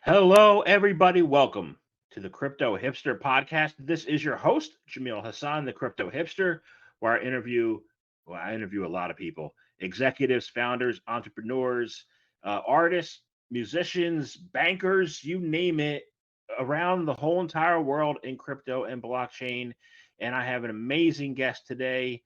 Hello, everybody. Welcome to the Crypto Hipster Podcast. This is your host, Jamil Hassan, the Crypto Hipster, where I interview a lot of people, executives, founders, entrepreneurs, artists, musicians, bankers, you name it, around the whole entire world in crypto and blockchain. And I have an amazing guest today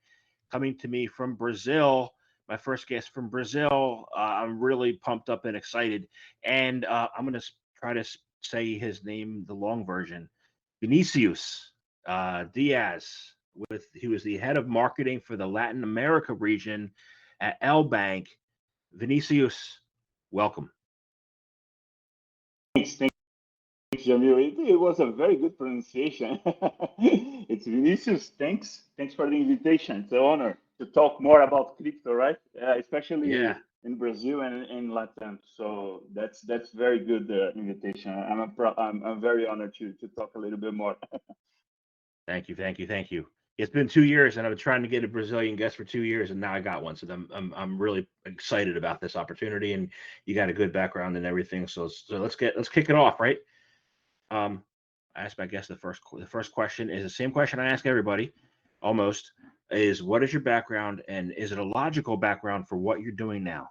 coming to me from Brazil. My first guest from Brazil. I'm really pumped up and excited. And I'm going to try to say his name, the long version, Vinicius Diaz. He was the head of marketing for the Latin America region at Lbank. Vinicius, welcome. Thanks, Jamil. It was a very good pronunciation. It's Vinicius. Thanks for the invitation. It's an honor to talk more about crypto, right? Yeah, Especially in Brazil and in LATAM. So that's very good invitation. I'm very honored to talk a little bit more. thank you. It's been 2 years, and I've been trying to get a Brazilian guest for 2 years, and now I got one. So I'm really excited about this opportunity, and you got a good background and everything. So let's kick it off, right? Um, I asked my guest the first question is the same question I ask everybody, almost, is what is your background, and is it a logical background for what you're doing now?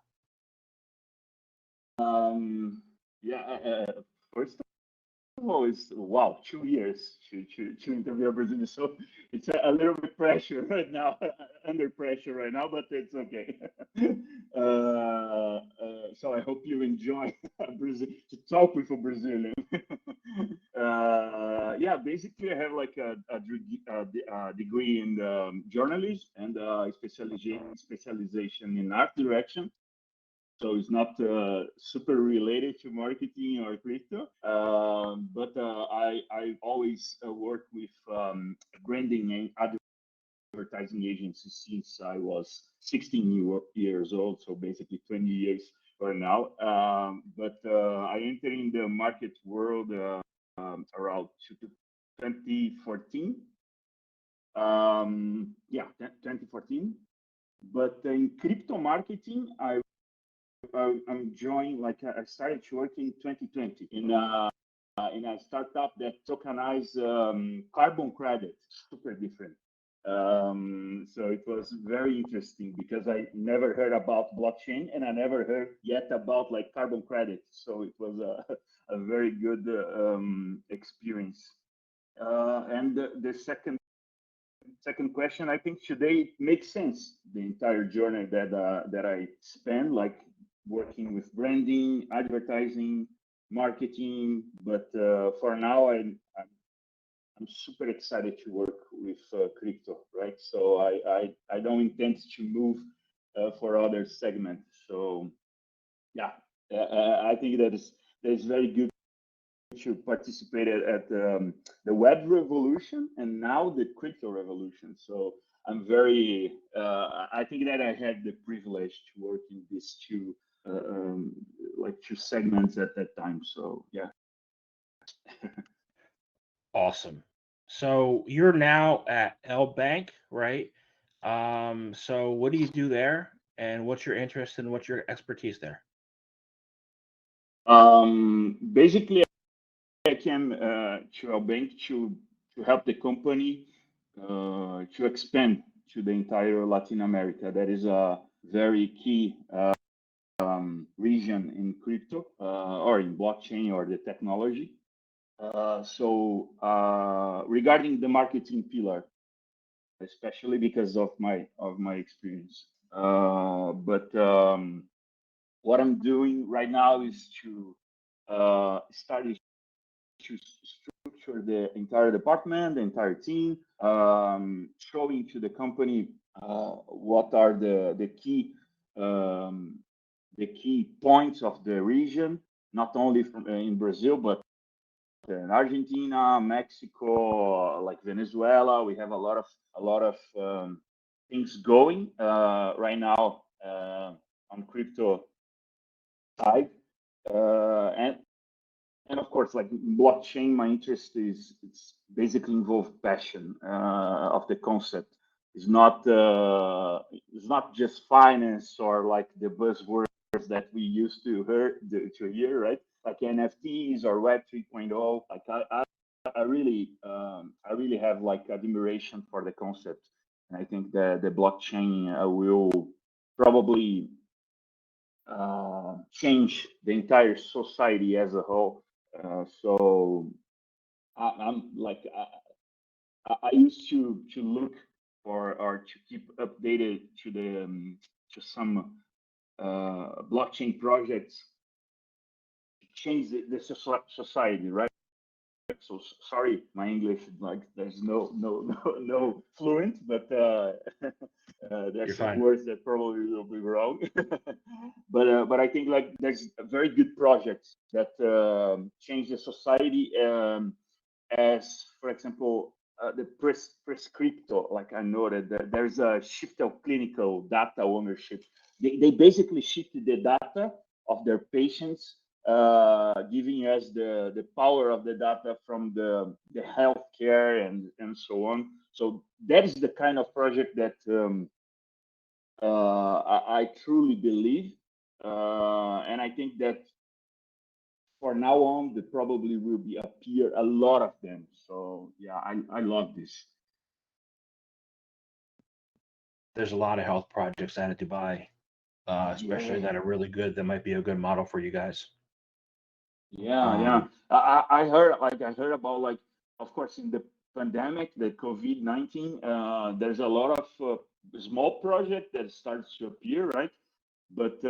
Yeah. First Oh, it's wow, 2 years to interview a Brazilian. So it's a little bit pressure right now, under pressure right now, but it's okay. So I hope you enjoy Brazil to talk with a Brazilian. Yeah, basically I have like a degree in journalism and specialization in art direction. So it's not super related to marketing or crypto, but I always work with branding and advertising agencies since I was 16 years old, so basically 20 years for now. But I entered in the market world around 2014. Yeah, 2014. But in crypto marketing, I'm joining, like I started to work in 2020 in a startup that tokenize carbon credits, super different. So it was very interesting because I never heard about blockchain and I never heard yet about like carbon credits. So it was a very good experience. And the second question, I think today it makes sense the entire journey that I spent, like working with branding, advertising, marketing. But for now, I'm super excited to work with crypto, right? So I don't intend to move for other segments. So yeah, I think that is very good to participate at the web revolution and now the crypto revolution. So I'm very, I think that I had the privilege to work in these like two segments at that time. So yeah. Awesome. So you're now at L Bank, right? So what do you do there, and what's your interest and what's your expertise there? Basically, I came to Lbank to help the company to expand to the entire Latin America. That is a very key region in crypto or in blockchain or the technology. So regarding the marketing pillar, especially because of my experience, but what I'm doing right now is to start to structure the entire department, the entire team, showing to the company what are um, the key points of the region, not only from in Brazil but in Argentina, Mexico, like Venezuela. We have a lot of things going right now on crypto side, and of course, like blockchain, my interest is it's basically involved passion of the concept. It's not just finance or like the buzzwords that we used to hear, right? like NFTs or Web 3.0. Like I really have like admiration for the concept, and I think the blockchain will probably change the entire society as a whole. So I'm like I used to look for or to keep updated to the to some blockchain projects to change the society, right? So sorry, my English is like there's no fluent, but You're there's some fine. words that probably will be wrong. But I think like there's very good projects that change the society. As for example, the prescripto, like I noted, that there's a shift of clinical data ownership. They basically shifted the data of their patients, giving us the power of the data from the healthcare and so on. So that is the kind of project that I truly believe, and I think that for now on, there probably will be appear a lot of them. So yeah, I love this. There's a lot of health projects out of Dubai, especially Yeah, that are really good. That might be a good model for you guys. yeah. I heard I heard about like of course in the pandemic, the COVID-19, there's a lot of small project that starts to appear, right? But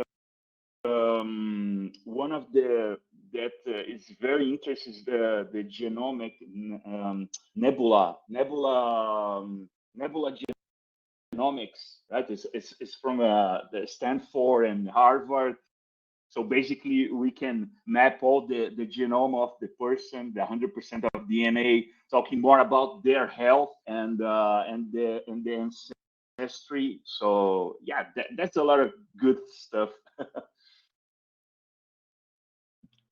one of the that is very interesting is the genomic nebula genomics, right? It's from the Stanford and Harvard. So basically, we can map all the genome of the person, the 100% of DNA, talking more about their health and the ancestry. So yeah, that's a lot of good stuff.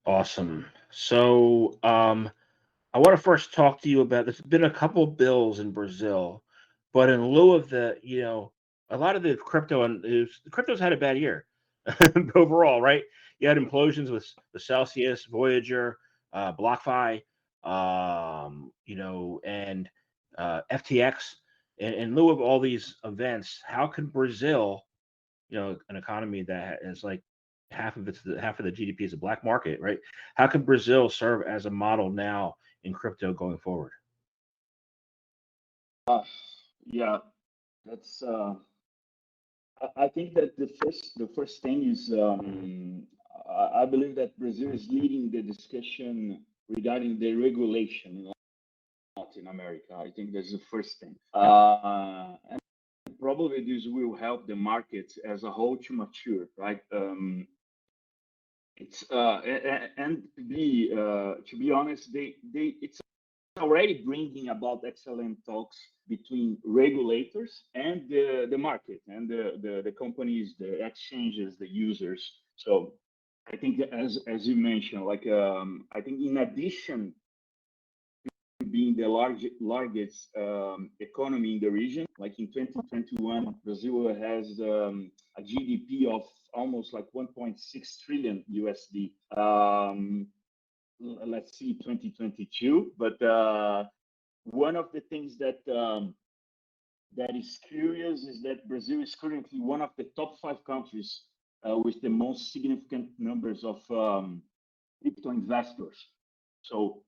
Awesome. So, I want to first talk to you about there's been a couple bills in Brazil, but in lieu of a lot of the crypto and the crypto's had a bad year overall, right? You had implosions with the Celsius, Voyager, BlockFi, and FTX. In lieu of all these events, how can Brazil, an economy that is like half of the GDP is a black market, right? How can Brazil serve as a model now in crypto going forward? Uh, yeah, that's. I think that the first thing is I believe that Brazil is leading the discussion regarding the regulation in Latin America. I think that's the first thing, and probably this will help the market as a whole to mature, right? It's and to be honest, they it's already bringing about excellent talks between regulators and the market and the companies, the exchanges, the users. So I think that as you mentioned, like I think in addition to being the largest economy in the region, like in 2021, Brazil has a GDP of almost like 1.6 trillion USD. Let's see 2022, but one of the things that is curious is that Brazil is currently one of the top 5 countries with the most significant numbers of crypto investors. So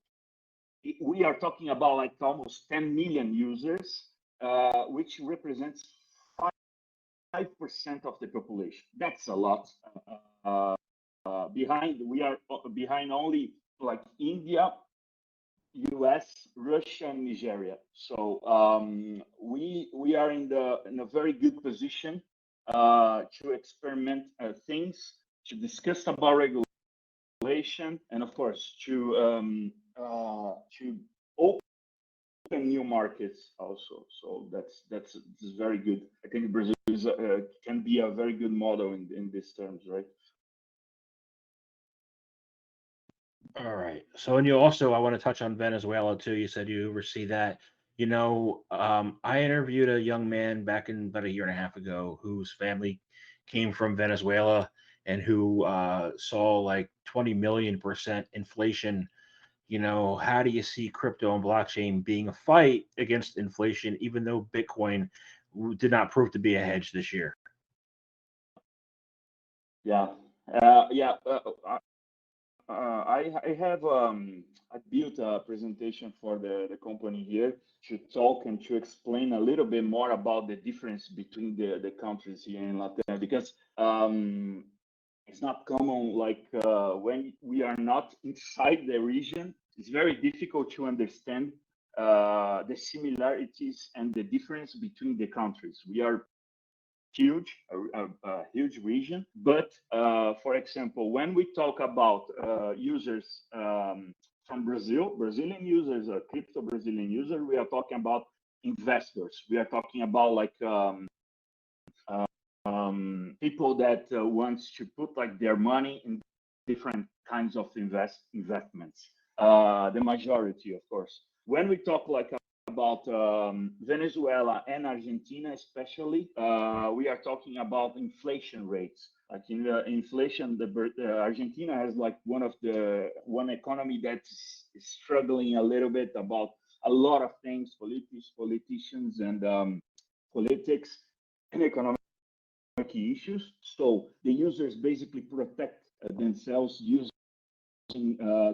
we are talking about like almost 10 million users, which represents 5% of the population. That's a lot. We are behind only like India, US, Russia, and Nigeria. So we are in a very good position to experiment things, to discuss about regulation, and of course to open new markets also. So that's very good. I think Brazil can be a very good model in these terms, right? All right. So, and you also, I want to touch on Venezuela too. You said you oversee that. I interviewed a young man back in about a year and a half ago whose family came from Venezuela, and who saw like 20 million% inflation. How do you see crypto and blockchain being a fight against inflation, even though Bitcoin did not prove to be a hedge this year? Yeah. I have I built a presentation for the company here to talk and to explain a little bit more about the difference between the countries here in LATAM, because it's not common, like when we are not inside the region, it's very difficult to understand the similarities and the difference between the countries. We are huge, a huge region. But for example, when we talk about users from Brazilian users, crypto Brazilian users, we are talking about investors. We are talking about like people that wants to put like their money in different kinds of investments. The majority, of course. When we talk like about Venezuela and Argentina, especially, we are talking about inflation rates. Like in the inflation, Argentina has like one economy that's struggling a little bit about a lot of things, politicians, and politics and economic issues. So the users basically protect themselves using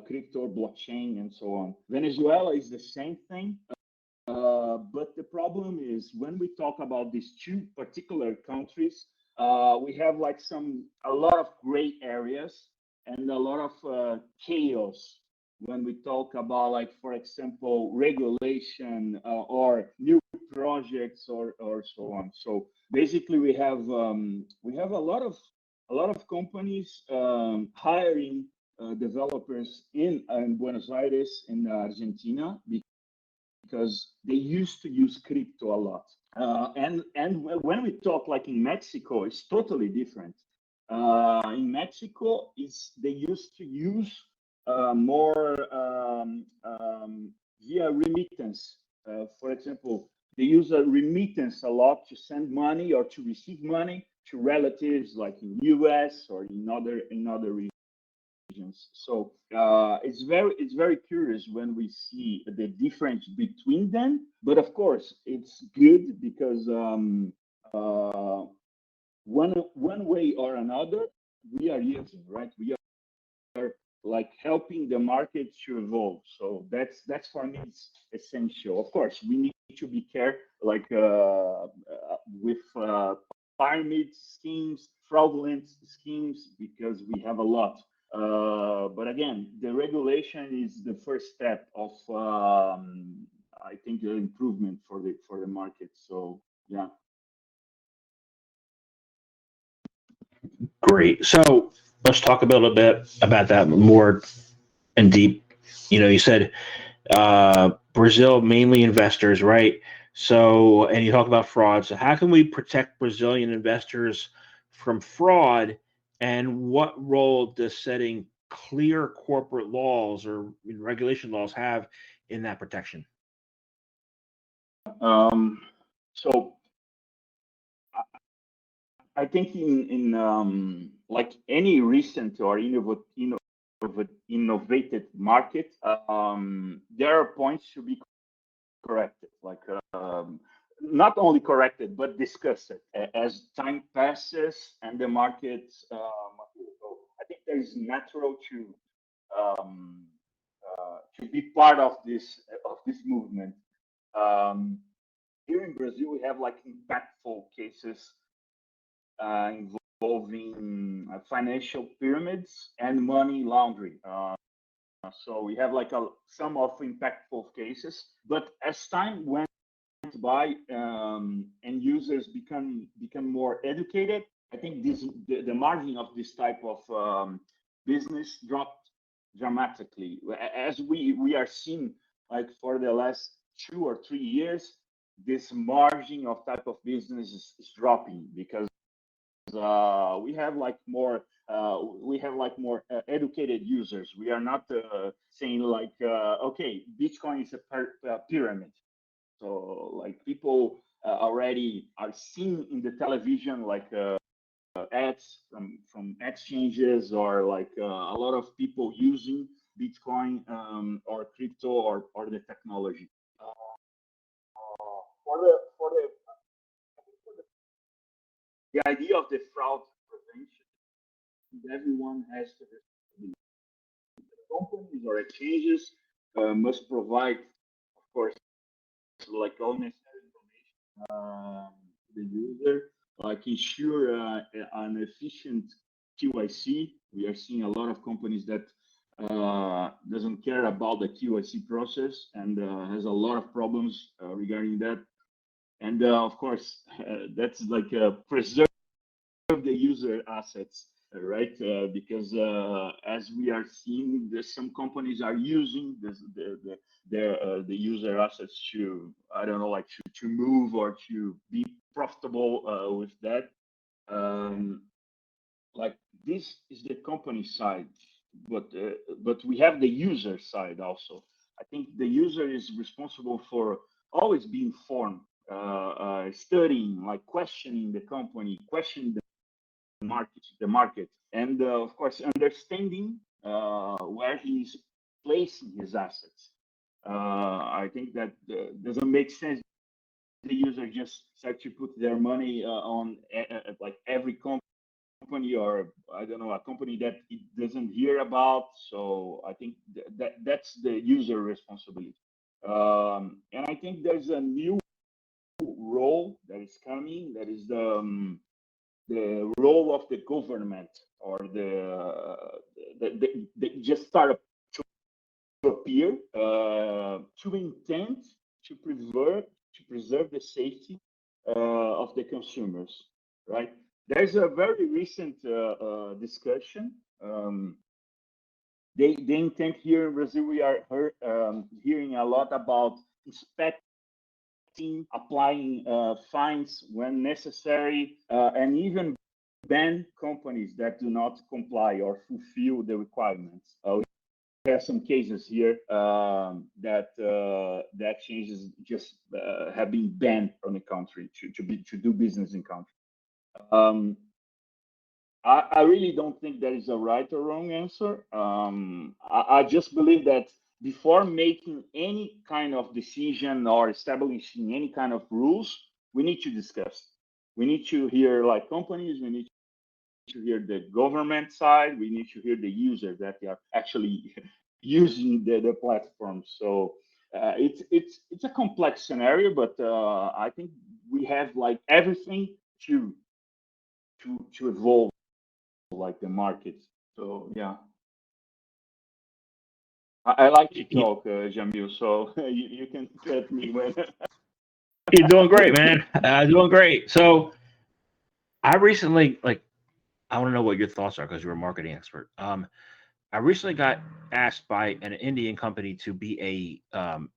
crypto, blockchain, and so on. Venezuela is the same thing. But the problem is when we talk about these two particular countries, we have like a lot of gray areas and a lot of chaos when we talk about, like, for example, regulation or new projects or so on. So basically, we have a lot of companies hiring developers in Buenos Aires in Argentina, because they used to use crypto a lot. And when we talk like in Mexico, it's totally different. In Mexico, they used to use more via remittance. For example, they use a remittance a lot to send money or to receive money to relatives, like in US or in other regions. So it's very curious when we see the difference between them. But of course, it's good because one way or another we are using, right? We are like helping the market to evolve. So that's for me it's essential. Of course, we need to be careful, like with pyramid schemes, fraudulent schemes, because we have a lot. But again, the regulation is the first step of, I think, the improvement for the market. So yeah. Great. So let's talk a little bit about that more in deep. You said Brazil mainly investors, right? So, and you talk about fraud. So, how can we protect Brazilian investors from fraud, and what role does setting clear corporate laws or regulation laws have in that protection? So I think in like any recent or innovative market, there are points to be corrected, like not only corrected but discussed as time passes and the markets. So I think there is natural to be part of this movement. Here in Brazil, we have like impactful cases involving financial pyramids and money laundering. So we have like some of impactful cases, but as time went by and users become more educated, I think the margin of this type of business dropped dramatically. As we are seeing, like for the last 2 or 3 years, this margin of type of business is dropping because we have like more educated users. We are not saying like okay, Bitcoin is a pyramid. So like people already are seeing in the television like ads from exchanges or like a lot of people using Bitcoin or crypto or the technology. The idea of the fraud prevention, everyone has to responsibility. Companies or exchanges must provide, of course, like all necessary information to the user, like ensure an efficient QIC. We are seeing a lot of companies that doesn't care about the QIC process and has a lot of problems regarding that. And of course, that's like preserve the user assets, right? Because as we are seeing, some companies are using the user assets to, I don't know, like to move or to be profitable with that. Like this is the company side, but we have the user side also. I think the user is responsible for always being informed, studying, like questioning the company, questioning the market, and of course understanding where he's placing his assets. I think that doesn't make sense. The user just start to put their money on like every company, or I don't know, a company that it doesn't hear about. So I think that's the user responsibility. And I think there's a new role that is coming. That is the role of the government, or the just start to appear to intend to preserve the safety of the consumers, right? There's a very recent discussion. The intent here in Brazil, we are hearing a lot about inspecting, applying fines when necessary, and even ban companies that do not comply or fulfill the requirements. We have some cases here that the exchanges just have been banned from the country to do business in country. I really don't think there is a right or wrong answer. I just believe that before making any kind of decision or establishing any kind of rules, we need to discuss. We need to hear like companies, we need to hear the government side, we need to hear the users that are actually using the platform. So it's a complex scenario, but I think we have like everything to evolve like the market. So yeah, I like to talk, Jamil. So you can cut me when. You're doing great, man. Doing great. So I recently, like, I want to know what your thoughts are because you're a marketing expert. I recently got asked by an Indian company to be an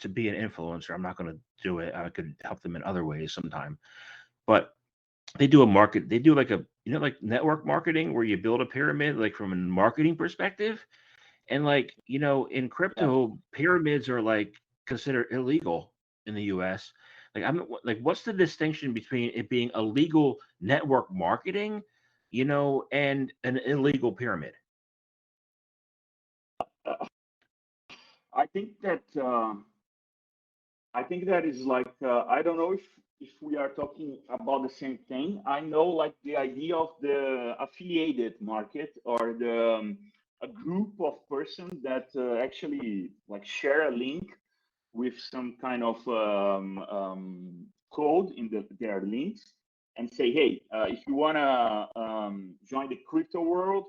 influencer. I'm not going to do it. I could help them in other ways sometime, but they do like a, like network marketing where you build a pyramid, like from a marketing perspective. And like, in crypto, pyramids are like considered illegal in the US. Like, what's the distinction between it being illegal network marketing, and an illegal pyramid? I think that is like I don't know if we are talking about the same thing. I know like the idea of the affiliated market, or the a group of persons that actually like share a link with some kind of code in their links, and say, hey, if you want to join the crypto world,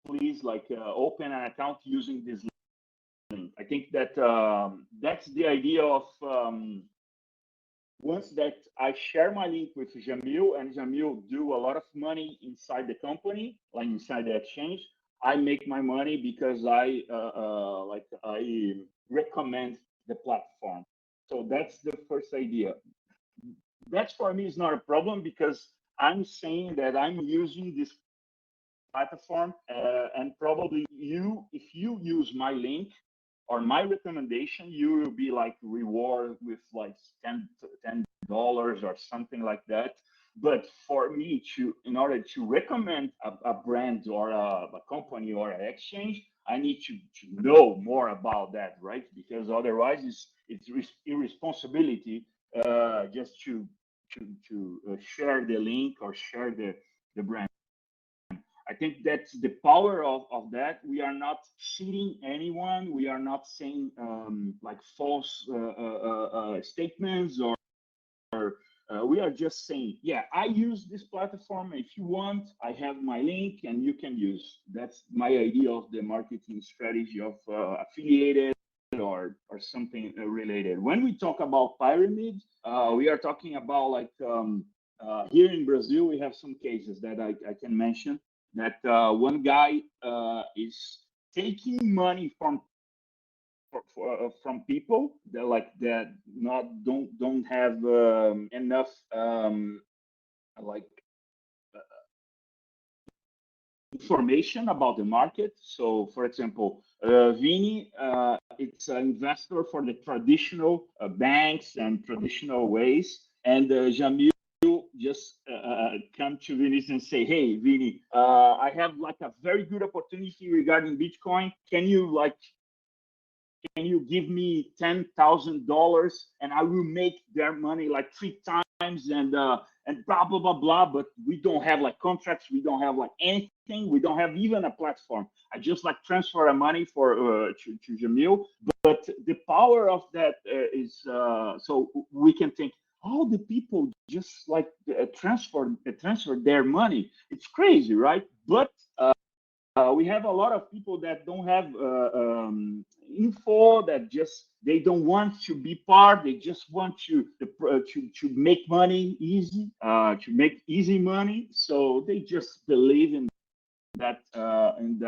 please like open an account using this link. I think that that's the idea of once that I share my link with Jamil, and Jamil do a lot of money inside the company, like inside the exchange, I make my money because I recommend the platform. So that's the first idea. That for me is not a problem, because I'm saying that I'm using this platform, and probably if you use my link or my recommendation, you will be like reward with like $10 or something like that. But for me in order to recommend a brand or a company or an exchange, I need to know more about that, right? Because otherwise, it's irresponsibility just to share the link or share the brand. I think that's the power of that. We are not cheating anyone. We are not saying like false statements or we are just saying, yeah, I use this platform. If you want, I have my link and you can use. That's my idea of the marketing strategy of affiliated or something related. When we talk about pyramid, we are talking about like here in Brazil, we have some cases that I can mention that one guy is taking money from people that like that not don't have enough like information about the market. So, for example, Vini, it's an investor for the traditional banks and traditional ways, and Jamil just come to Vinicius and say, "Hey, Vini, I have like a very good opportunity regarding Bitcoin. Can you give me $10,000 and I will make their money like 3 times and blah blah blah blah." But we don't have like contracts, we don't have like anything, we don't have even a platform. I just like transfer the money for to Jamil. But the power of that is so we can think all the people just like transfer their money. It's crazy, right? But we have a lot of people that don't have info, that just they don't want to be part. They just want to make money easy, to make easy money. So they just believe that in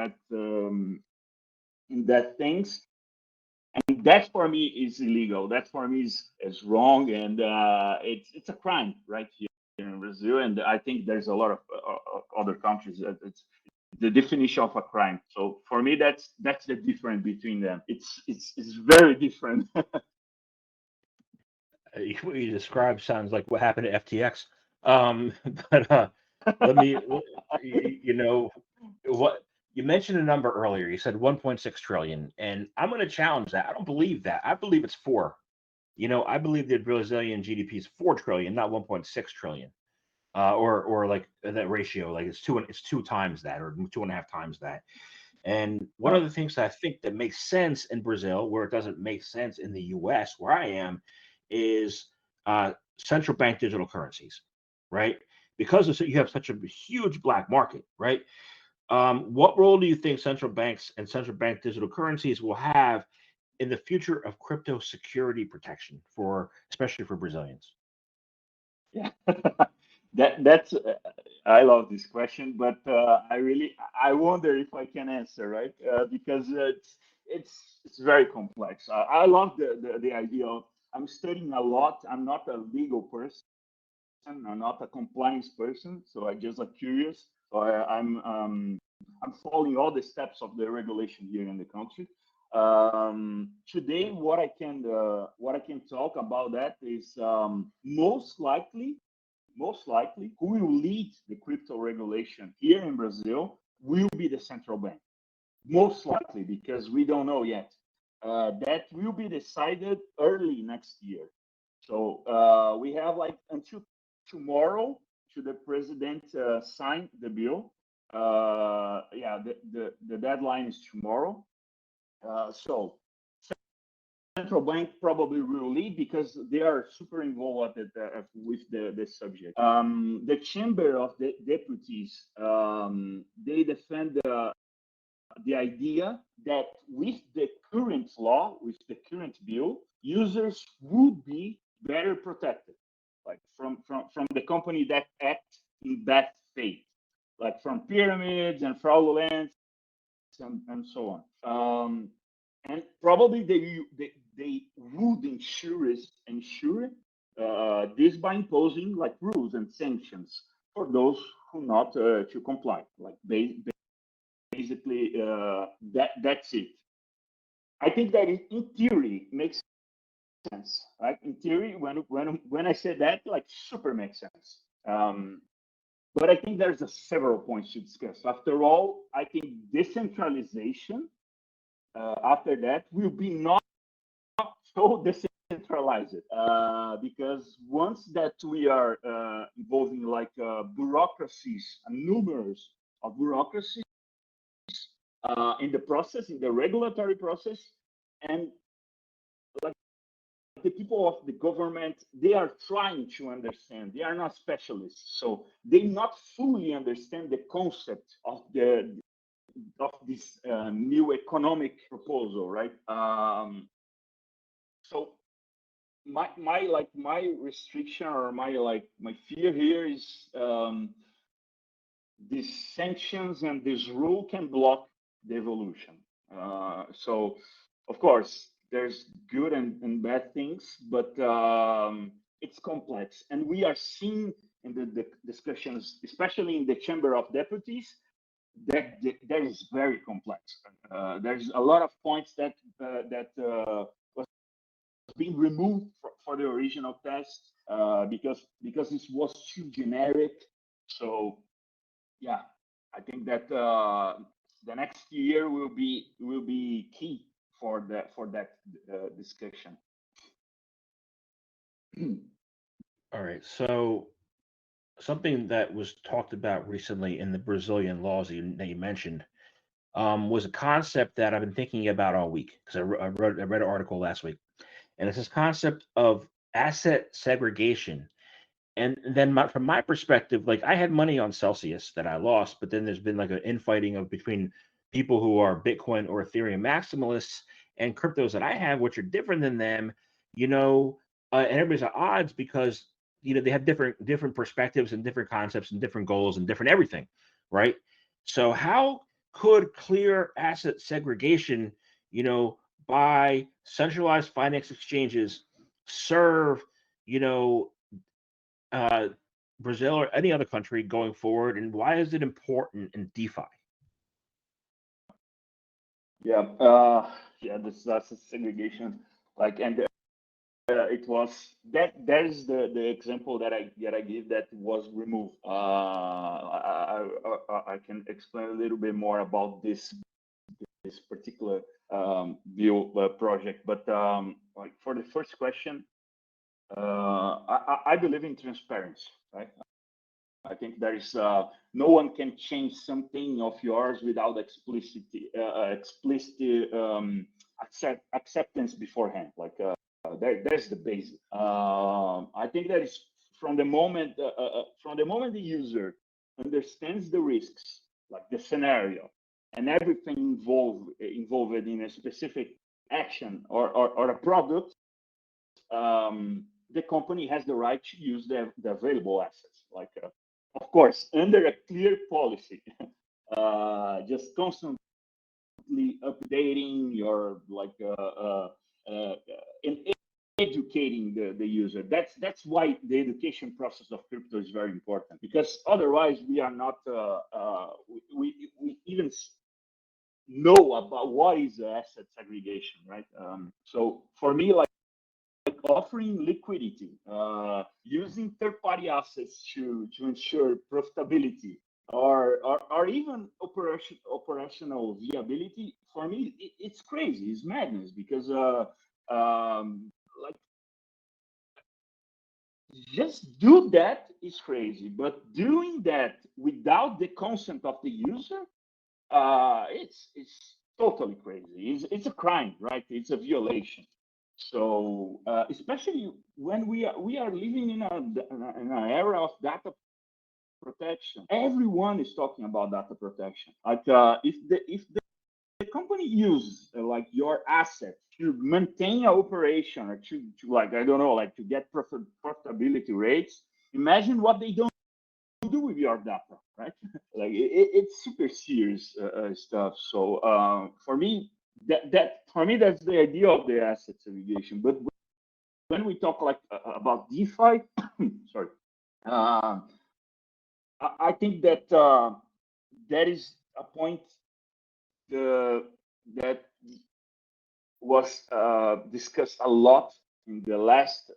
that things, and that for me is illegal. That for me is wrong, and it's a crime right here in Brazil. And I think there's a lot of other countries that it's the definition of a crime. So for me, that's the difference between them. It's very different. What you described sounds like what happened to FTX. But let me, you know, what you mentioned a number earlier. You said 1.6 trillion, and I'm going to challenge that. I don't believe that. I believe it's four. I believe the Brazilian GDP is 4 trillion, not 1.6 trillion. Or like that ratio, like it's two times that, or 2.5 times that. And one of the things that I think that makes sense in Brazil, where it doesn't make sense in the U.S., where I am, is central bank digital currencies, right? Because you have such a huge black market, right? What role do you think central banks and central bank digital currencies will have in the future of crypto security protection especially for Brazilians? Yeah, that's I love this question, but I wonder if I can answer, right? Because it's very complex. I love the idea of I'm studying a lot. I'm not a legal person. I'm not a compliance person, so I just like curious. So I'm following all the steps of the regulation here in the country. Today, what I can talk about that is most likely, who will lead the crypto regulation here in Brazil will be the central bank. Most likely, because we don't know yet. That will be decided early next year. So we have like until tomorrow to the president sign the bill. Yeah, the deadline is tomorrow. So central bank probably will lead because they are super involved with the subject. The Chamber of the Deputies, they defend the idea that with the current law, with the current bill, users would be better protected, like from the company that act in bad faith, like from pyramids and fraudulence and so on. And probably they would ensure this by imposing like rules and sanctions for those who not to comply. Like basically, that's it. I think that in theory makes sense, right? In theory, when I said that, like super makes sense. But I think there's several points to discuss. After all, I think decentralization after that will be not so decentralized because once that we are involving like bureaucracies, numerous of bureaucracies in the process, in the regulatory process, and like the people of the government, they are trying to understand. They are not specialists, so they not fully understand the concept of this new economic proposal, right? So my restriction or my fear here is these sanctions and this rule can block the evolution. So of course there's good and bad things, but it's complex, and we are seeing in the discussions, especially in the Chamber of Deputies, that is very complex. There's a lot of points that was being removed for the original test because this was too generic. So yeah, I think that the next year will be key for that discussion. All right. So something that was talked about recently in the Brazilian laws that you mentioned was a concept that I've been thinking about all week because I read an article last week, and it's this concept of asset segregation. And then from my perspective, like I had money on Celsius that I lost, but then there's been like an infighting of between people who are Bitcoin or Ethereum maximalists and cryptos that I have, which are different than them, and everybody's at odds because they have different perspectives and different concepts and different goals and different everything, right? So how could clear asset segregation, by centralized finance exchanges serve, you know, uh, Brazil or any other country going forward, and why is it important in DeFi? Yeah, that's a segregation. Like, and it was that is the example that I give that was removed. I can explain a little bit more about this particular view project, but like for the first question, I believe in transparency, right? I think there is no one can change something of yours without explicit acceptance beforehand. Like there's the basic. I think that is from the moment the user understands the risks, like the scenario, and everything involved in a specific action or a product. The company has the right to use the available assets, like of course under a clear policy. Just constantly updating your like and educating the user. That's why the education process of crypto is very important, because otherwise we are not we even know about what is asset segregation, right? So for me, like offering liquidity, using third-party assets to ensure profitability, or even operational viability. For me, it's crazy, it's madness, because like just do that is crazy, but doing that without the consent of the user, it's totally crazy. It's a crime, right? It's a violation. So especially when we are living in an era of data protection, everyone is talking about data protection. Like if the company uses like your asset to maintain an operation, or to like I don't know, like to get profitability rates, imagine what they don't do with your data, right? Like it's super serious stuff. So for me, that's the idea of the asset segregation. But when we talk like about DeFi, sorry, uh, I think that that is a point that was discussed a lot in the last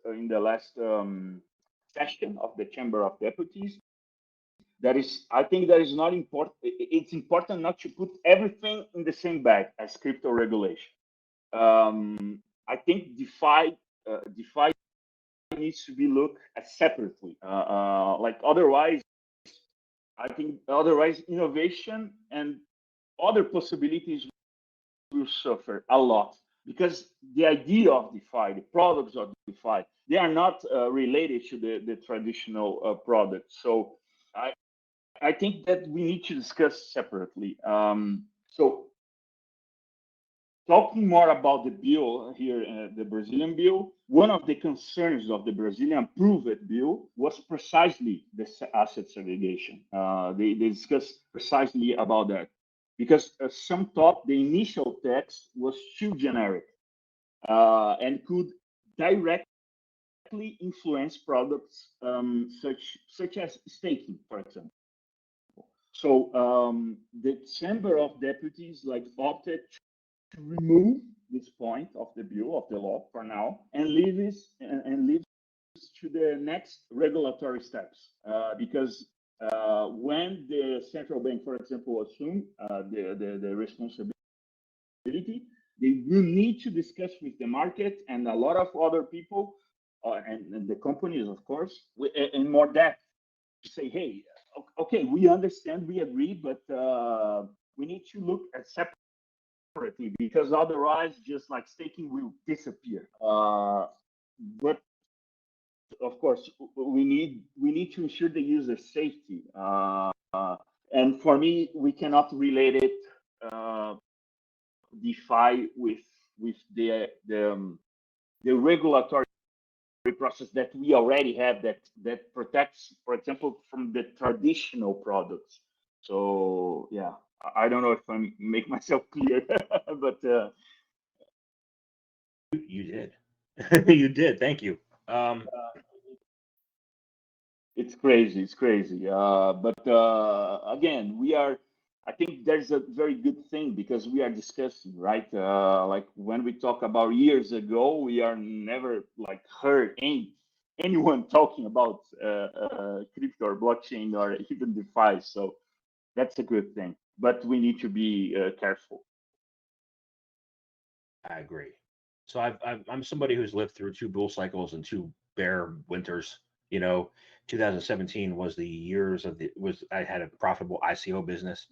session of the Chamber of Deputies. I think that is not important. It's important not to put everything in the same bag as crypto regulation. I think DeFi needs to be looked at separately. Like otherwise, I think otherwise innovation and other possibilities will suffer a lot, because the idea of DeFi, the products of DeFi, they are not related to the traditional products. So I think that we need to discuss separately. So talking more about the bill here, the Brazilian bill, one of the concerns of the Brazilian approved bill was precisely the asset segregation. They discussed precisely about that, because some thought the initial text was too generic and could directly influence products such as staking, for example. So the Chamber of Deputies opted to remove this point of the bill of the law for now and leave to the next regulatory steps, because when the central bank, for example, assume the responsibility, they will need to discuss with the market and a lot of other people and the companies, of course, in more depth, to say, hey, okay, we understand, we agree, but we need to look at separately, because otherwise, just like staking will disappear. But of course, we need to ensure the user safety. And for me, we cannot relate it DeFi with the regulatory process that we already have that protects, for example, from the traditional products. So yeah, I don't know if I make myself clear, but you did. You did. Thank you. It's crazy. It's crazy. But again, I think there's a very good thing, because we are discussing, right? Like when we talk about years ago, we are never heard anyone talking about crypto or blockchain or even DeFi. So that's a good thing. But we need to be careful. I agree. So I'm somebody who's lived through 2 bull cycles and 2 bear winters. 2017 was the years I had a profitable ICO business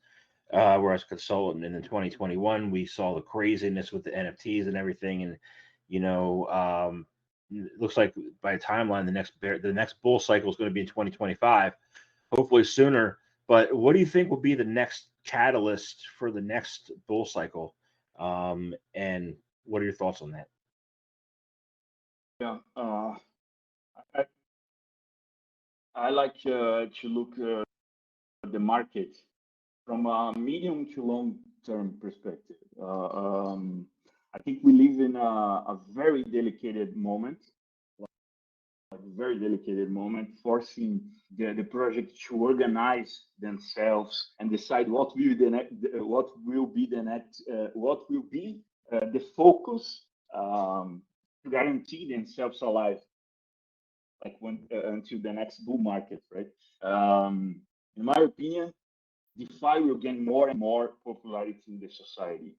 where I was a consultant, and in 2021 we saw the craziness with the NFTs and everything, and it looks like by timeline the next bull cycle is going to be in 2025, hopefully sooner. But what do you think will be the next catalyst for the next bull cycle? And what are your thoughts on that? Yeah, I like to look at the market from a medium to long term perspective. I think we live in a very delicate moment, forcing the project to organize themselves and decide what will be the focus to guarantee themselves alive, until the next bull market, right? In my opinion, DeFi will gain more and more popularity in the society.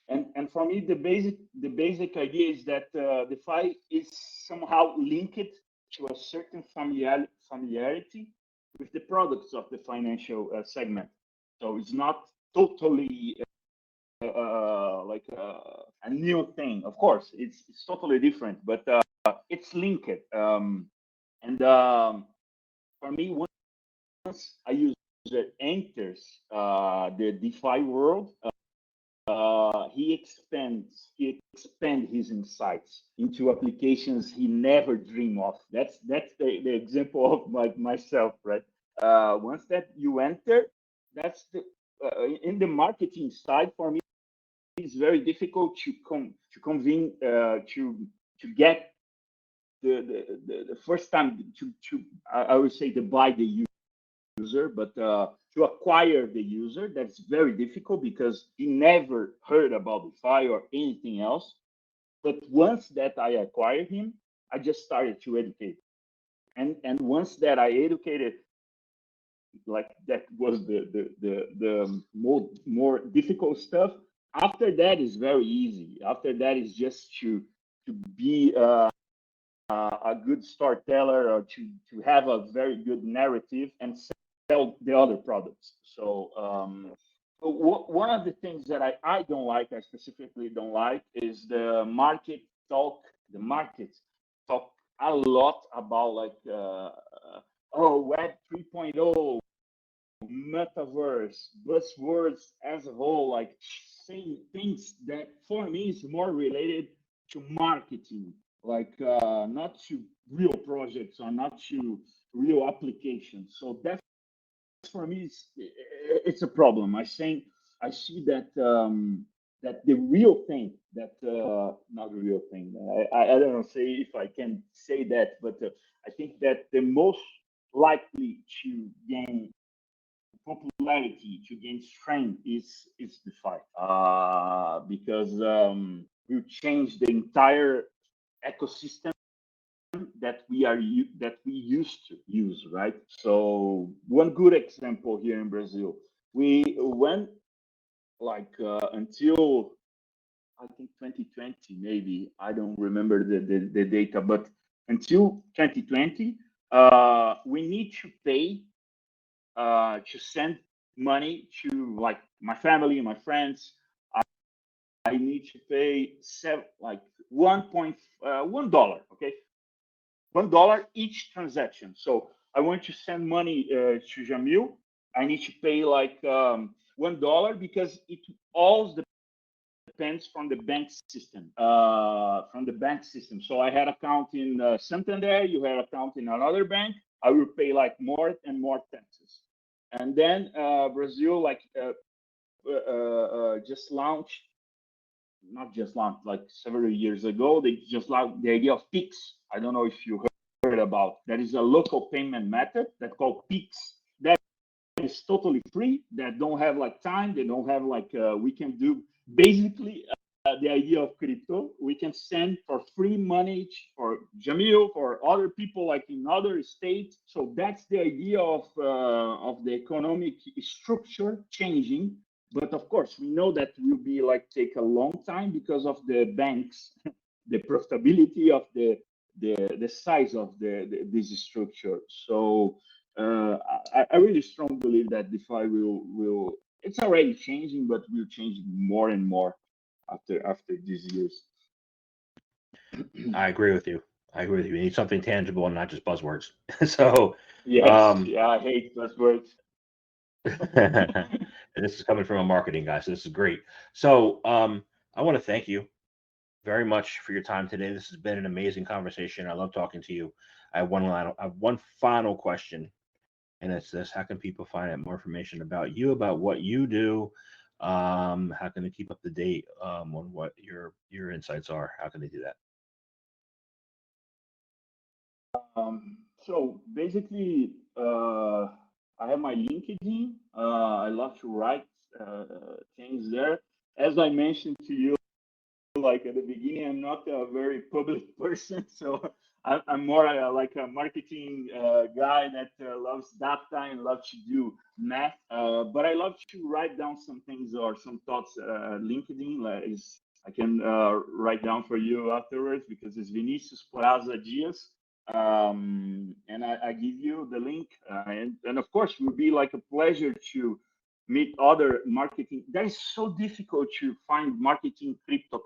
And for me, the basic idea is that DeFi is somehow linked to a certain familiarity with the products of the financial segment. So it's not totally a new thing. Of course, it's totally different, but it's linked. For me, once a user enters the DeFi world, he expands his insights into applications he never dream of. That's the example of myself, right? Once that you enter, that's in the marketing side. For me, it's very difficult to convince to get the first time to I would say to buy the user, but to acquire the user, that's very difficult, because he never heard about DeFi or anything else. But once that I acquire him, I just started to educate. And once that I educated, like that was the more difficult stuff. After that is very easy. After that is just to be a good storyteller, or to have a very good narrative and sell the other products. So one of the things that I don't like, I specifically don't like, is the market talk. The market talk a lot about like Web 3.0, metaverse, buzzwords as a whole, like saying things that for me is more related to marketing, like not to real projects or not to real applications. So that's for me, it's a problem. I see that that the real thing, that not the real thing. I don't know say if I can say that, but I think that the most likely to gain popularity, to gain strength, is DeFi, because we change the entire ecosystem that we used to use, right? So one good example here in Brazil, we went like until I think 2020, maybe I don't remember the data, but until 2020, we need to pay to send money to like my family and my friends. I need to pay like $1.1, okay, $1 each transaction. So I want to send money to Jamil. I need to pay like $1 because it all depends from the bank system. So I had account in Santander. You had account in another bank. I will pay like more and more taxes. And then Brazil just launched, not just launched, like several years ago, they just launched the idea of PIX. I don't know if you heard about. That is a local payment method that called PIX. That is totally free. That don't have like time. They don't have like we can do basically the idea of crypto. We can send for free money for Jamil, for other people like in other states. So that's the idea of the economic structure changing. But of course, we know that will be like take a long time because of the banks, the profitability of the size of this structure. So I really strongly believe that DeFi will it's already changing, but will change more and more after these years. I agree with you. I agree with you. You need something tangible and not just buzzwords. So, Yes, yeah, I hate buzzwords. and this is coming from a marketing guy, so this is great. So, I want to thank you very much for your time today. This has been an amazing conversation. I love talking to you. I have one final question, and it's this: how can people find out more information about you, about what you do? How can they keep up to date on what your insights are? How can they do that? So basically, I have my LinkedIn. I love to write things there. As I mentioned to you, like at the beginning, I'm not a very public person, so I'm more like a marketing guy that loves data and loves to do math. But I love to write down some things or some thoughts. LinkedIn is I can write down for you afterwards because it's Vinicius Porazza Dias. And I give you the link, and of course, it will be like a pleasure to meet other marketing. That is so difficult to find marketing crypto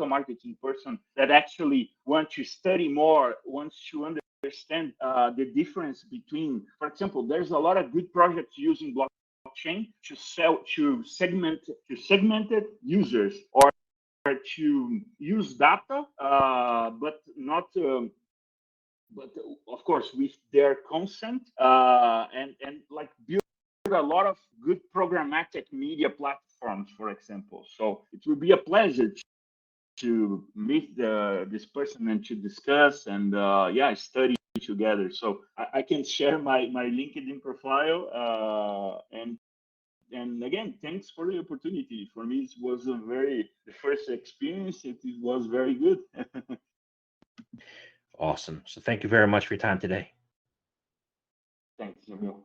marketing person that actually want to study more, wants to understand the difference between, for example, there's a lot of good projects using blockchain to segmented users or to use data, but not. But of course, with their consent and like build a lot of good programmatic media platforms, for example. So it will be a pleasure to meet this person and to discuss and study together. So I can share my LinkedIn profile and again, thanks for the opportunity. For me, it was the first experience. It was very good. Awesome. So thank you very much for your time today. Thanks, Jamil.